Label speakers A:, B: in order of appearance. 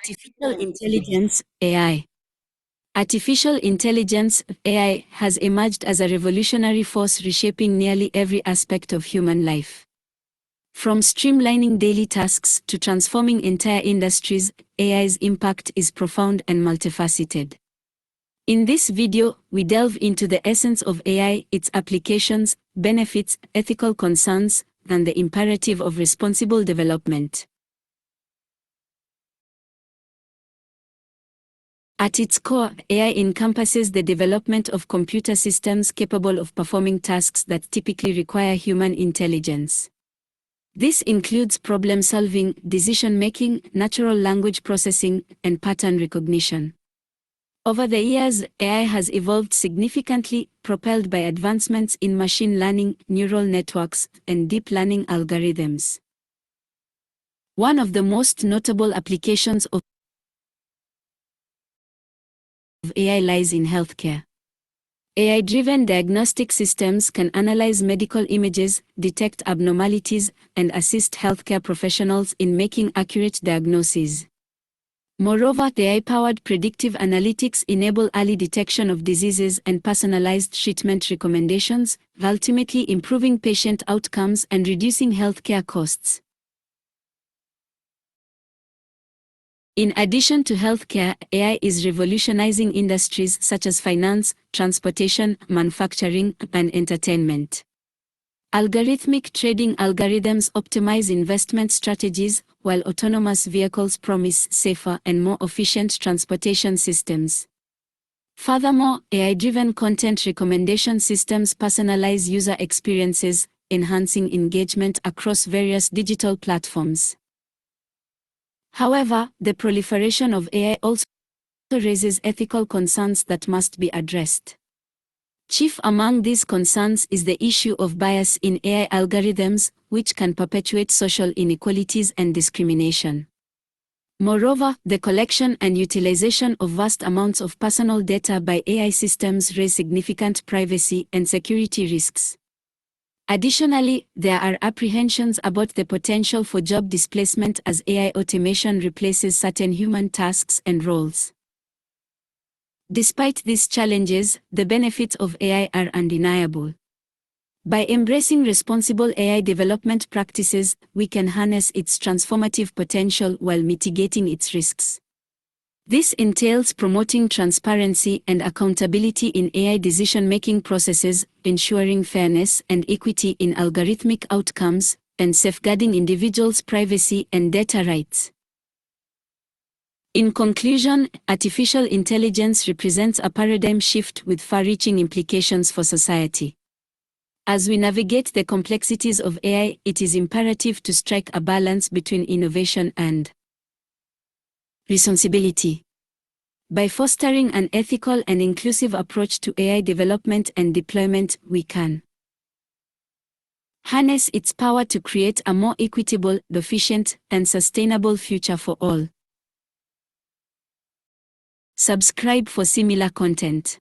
A: Artificial intelligence (AI). Artificial intelligence (AI) has emerged as a revolutionary force reshaping nearly every aspect of human life. From streamlining daily tasks to transforming entire industries, AI's impact is profound and multifaceted. In this video, we delve into the essence of AI, its applications, benefits, ethical concerns, and the imperative of responsible development. At its core, AI encompasses the development of computer systems capable of performing tasks that typically require human intelligence. This includes problem-solving, decision-making, natural language processing, and pattern recognition. Over the years, AI has evolved significantly, propelled by advancements in machine learning, neural networks, and deep learning algorithms. One of the most notable applications of AI lies in healthcare. AI-driven diagnostic systems can analyze medical images, detect abnormalities, and assist healthcare professionals in making accurate diagnoses. Moreover, AI-powered predictive analytics enable early detection of diseases and personalized treatment recommendations, ultimately improving patient outcomes and reducing healthcare costs. In addition to healthcare, AI is revolutionizing industries such as finance, transportation, manufacturing, and entertainment. Algorithmic trading algorithms optimize investment strategies, while autonomous vehicles promise safer and more efficient transportation systems. Furthermore, AI-driven content recommendation systems personalize user experiences, enhancing engagement across various digital platforms. However, the proliferation of AI also raises ethical concerns that must be addressed. Chief among these concerns is the issue of bias in AI algorithms, which can perpetuate social inequalities and discrimination. Moreover, the collection and utilization of vast amounts of personal data by AI systems raise significant privacy and security risks. Additionally, there are apprehensions about the potential for job displacement as AI automation replaces certain human tasks and roles. Despite these challenges, the benefits of AI are undeniable. By embracing responsible AI development practices, we can harness its transformative potential while mitigating its risks. This entails promoting transparency and accountability in AI decision-making processes, ensuring fairness and equity in algorithmic outcomes, and safeguarding individuals' privacy and data rights. In conclusion, artificial intelligence represents a paradigm shift with far-reaching implications for society. As we navigate the complexities of AI, it is imperative to strike a balance between innovation and responsibility. By fostering an ethical and inclusive approach to AI development and deployment, we can harness its power to create a more equitable, efficient, and sustainable future for all. Subscribe for similar content.